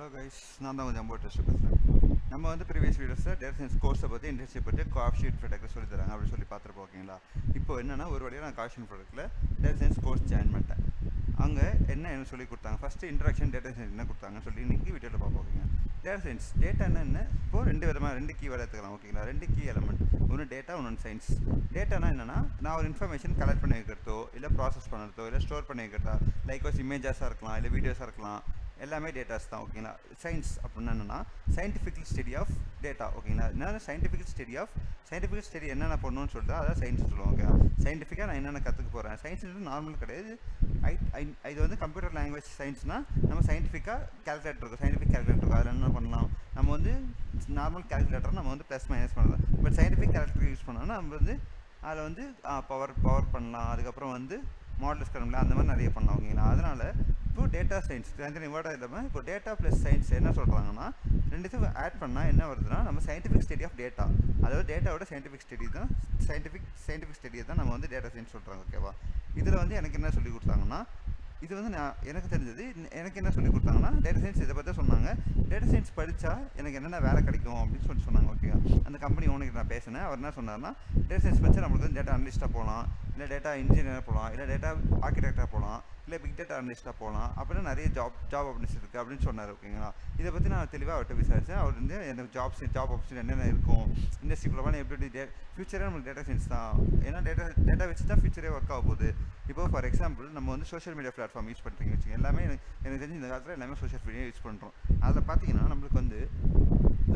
Hello guys, நான் தான் jumbo test பேசுகிறேன். நம்ம வந்து ப்ரீவியஸ் வீடியோஸில் டேட்டா சயின்ஸ் கோர்ஸை பற்றி இன்டர்ன்ஷிப் பற்றி காஃபி ப்ராடக்ட்டில் சொல்லி தராங்க அப்படின்னு சொல்லி பார்த்துருப்போம். ஓகேங்களா? இப்போ என்னென்னா ஒரு வழியாக நான் காஃபி ப்ராடக்ட்டில் டேட்டா சயின்ஸ் கோர்ஸ் ஜாயின் பண்ணிட்டேன். அங்கே என்ன சொல்லி கொடுத்தாங்க, ஃபஸ்ட்டு இன்ட்ரடக்ஷன் டேட்டா சயின்ஸ் என்ன கொடுத்தாங்கன்னு சொல்லி இன்றைக்கி வீடியோவில் பார்ப்போம். ஓகேங்க, டேட்டா சயின்ஸ் டேட்டா என்ன இப்போது ரெண்டு கீவேர்டு எடுத்துக்கலாம். ஓகேங்களா? ரெண்டு கீ எலமெண்ட், ஒன்று டேட்டா, ஒன்று சயின்ஸ். டேட்டானா என்னென்னா நான் ஒரு இன்ஃபர்மேஷன் கலெக்ட் பண்ணி வைக்கிறதோ இல்லை ப்ராசஸ் பண்ணுறதோ இல்லை ஸ்டோர் பண்ணி வைக்கிறதா, லைக் வாஸ் இமேஜஸாக இருக்கலாம் இல்லை வீடியோஸாக இருக்கலாம், எல்லாமே டேட்டாஸ் தான். ஓகேங்களா? சயின்ஸ் அப்படின்னா என்னென்னா சயின்டிஃபிக்கல் ஸ்டடி ஆஃப் டேட்டா. ஓகேங்களா? என்னென்ன சயின்டிஃபிக்கல் ஸ்டடி என்னென்ன பண்ணணும்னு சொல்லிட்டு அதான் சயின்ஸ் சொல்லுவோம். ஓகேவா? சயின்டிஃபிக்காக நான் என்னென்ன கற்றுக்க போகிறேன். சயின்ஸ் நார்மல் கிடையாது. இது வந்து கம்ப்யூட்டர் லாங்குவேஜ் சயின்ஸ்னால் நம்ம சயின்டிஃபிக் கேல்குலேட்டர் இருக்கும். அதில் என்ன பண்ணலாம், நம்ம வந்து நார்மல் கேல்குலேட்டர் நம்ம வந்து ப்ளஸ் மைனஸ் பண்ணலாம். பட் சயின்டிஃபிக் கேல்குலேட்டர் யூஸ் பண்ணோம்னா நம்ம வந்து அதில் வந்து பவர் பண்ணலாம், அதுக்கப்புறம் வந்து மாடல்ஸ் பண்ணலாம், அந்த மாதிரி நிறைய பண்ணலாம். ஓகேங்களா? அதனால் இப்போ டேட்டா சயின்ஸ் தனி வேர்டாக இல்லாமல் இப்போ டேட்டா ப்ளஸ் சயின்ஸ் என்ன சொல்கிறாங்கன்னா ரெண்டுத்தையும் ஆட் பண்ணால் என்ன வருதுன்னா நம்ம சயின்டிஃபிக் ஸ்டடி ஆஃப் டேட்டா, அதாவது டேட்டாவோட சயின்டிஃபிக் ஸ்டடியை தான் நம்ம வந்து டேட்டா சயின்ஸ் சொல்கிறாங்க. ஓகேவா? இதில் வந்து எனக்கு என்ன சொல்லி கொடுத்தாங்கன்னா, இது வந்து எனக்கு தெரிஞ்சது எனக்கு என்ன சொல்லி கொடுத்தாங்கன்னா டேட்டா சயின்ஸ் இதை பற்றி சொன்னாங்க. டேட்டா சயின்ஸ் படித்தா எனக்கு என்னென்ன வேலை கிடைக்கும் அப்படின்னு சொல்லி சொன்னாங்க. ஓகேவா? அந்த கம்பெனி ஓனருக்கு நான் பேசினேன். அவர் என்ன சொன்னார்னா, டேட்டா சயின்ஸ் படித்தா நம்மளுக்கு வந்து டேட்டா அனலிஸ்ட்டாக போகலாம், இல்லை டேட்டா இன்ஜினியராக போகலாம், இல்லை டேட்டா ஆர்கிடெக்டாக போகலாம், இல்லை பிக் டேட்டா அனலிஸ்ட்டாக போகலாம், அப்படின்னு நிறைய ஜாப் ஆப்பர்ச்சுனிட்டி இருக்குது அப்படின்னு சொன்னார். ஓகேங்களா? இதை பற்றி நான் தெளிவாக அவர்கிட்ட விசாரித்தேன். அவர் வந்து எனக்கு ஜாப் ஆப்பர்ச்சுனிட்டி என்னென்ன இருக்கும், இண்டஸ்ட்ரிக்குள்ளே எப்படி ஃபியூச்சரே நம்மளுக்கு டேட்டா சயின்ஸ் தான். ஏன்னா டேட்டா வச்சு தான் ஃபியூச்சரே ஒர்க் ஆக போகுது. இப்போ ஃபார் எக்ஸாம்பிள் நம்ம வந்து சோஷியல் மீடியா பிளாட்ஃபார்ம் யூஸ் பண்ணுறீங்க வச்சுக்கோங்க. எல்லாமே எனக்கு தெரிஞ்சு இந்த காலத்தில் எல்லாமே சோஷியல் மீடியா யூஸ் பண்ணுறோம். அதில் பார்த்தீங்கன்னா நம்மளுக்கு வந்து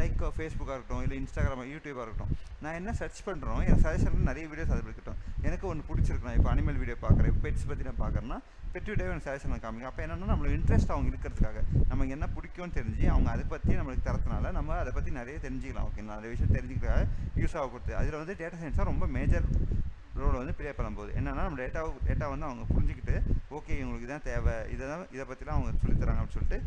லைக் ஃபேஸ்புக்காக இருக்கட்டும், இல்லை இன்ஸ்டாகிராம், யூடியூபாக இருக்கட்டும், நான் என்ன சர்ச் பண்ணுறோம் எனக்கு சஜஷன் நிறைய வீடியோஸ் அதில் இருக்கட்டும். எனக்கு ஒன்று பிடிச்சிருக்கணும். இப்போ அனிமல் வீடியோ பார்க்குறேன், பெட்ஸ் பற்றி நான் பார்க்குறேன்னா பெட் வீடியோ எனக்கு சஜஷன் காமிக்கும். அப்போ என்னென்னா நம்மளுக்கு இன்ட்ரெஸ்ட் அவங்க இருக்கிறதுக்காக நமக்கு என்ன பிடிக்கும்னு தெரிஞ்சு அவங்க அதை பற்றி நம்மளுக்கு தரத்துனால நம்ம அதை பற்றி நிறைய தெரிஞ்சிக்கலாம். ஓகே, நிறைய விஷயம் தெரிஞ்சுக்கிறதுக்காக யூஸ் ஆக கொடுத்து அதில் வந்து டேட்டா சயின்ஸாக ரொம்ப மேஜர் ரோல் வந்து ப்ளே பண்ணும்போது என்னென்னா நம்ம டேட்டா வந்து அவங்க புரிஞ்சுக்கிட்டு ஓகே இவங்களுக்கு இதான் தேவை, இதை பற்றிலாம் அவங்க சொல்லித்தராங்க அப்படின்னு சொல்லிட்டு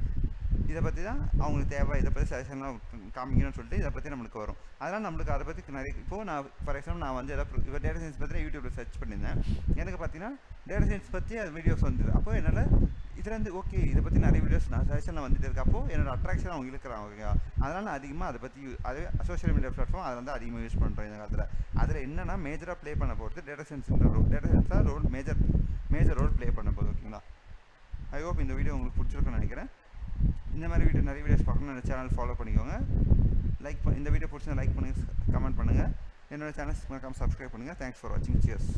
இதை பற்றி தான் அவங்களுக்கு தேவை, இதை பற்றி சஜஷன்லாம் காமிக்கணும்னு சொல்லிட்டு இதை பற்றி நம்மளுக்கு வரும். அதனால் நம்மளுக்கு அதை பற்றி நிறைய இப்போது நான் ஃபார் எக்ஸாம்பிள் நான் வந்து இப்போ டேட்டா சயின்ஸ் பற்றி யூடியூப்பில் சர்ச் பண்ணியிருந்தேன். எனக்கு பார்த்தீங்கன்னா டேட்டா சயின்ஸ் பற்றி அது வீடியோஸ் வந்துது. அப்போ என்னால் இதில் வந்து ஓகே இதை பற்றி நிறைய வீடியோஸ் நான் சஜஷனில் வந்துட்டு இருக்கு. அப்போது என்னோட அட்ராக்ஷன் அவங்க இழுக்கிறாங்க. ஓகேவா? அதனால் நான் அதிகமாக அதை பற்றி அதே சோஷியல் மீடியா பிளாட்ஃபார்ம் அதில் வந்து அதிகமாக யூஸ் பண்ணுறேன் இந்த காலத்தில். அதில் என்னென்னா மேஜராக ப்ளே பண்ண போகிறது டேட்டா சயின்ஸாக ரோல் மேஜர் ரோல் ப்ளே பண்ண போகுது. ஓகேங்களா? ஐ ஹோப் இந்த வீடியோ உங்களுக்கு பிடிச்சிருக்குன்னு நினைக்கிறேன். இந்த மாதிரி நிறைய வீடியோஸ் பார்க்கணும், என்னோட சேனல் ஃபாலோ பண்ணிக்கோங்க. இந்த வீடியோ பிடிச்சா லைக் பண்ணுங்கள், கமெண்ட் பண்ணுங்கள். என்னோட சேனல் மறக்காம சப்ஸ்கிரைப் பண்ணுங்கள். தேங்க்ஸ் ஃபார் வாட்சிங். சியர்ஸ்.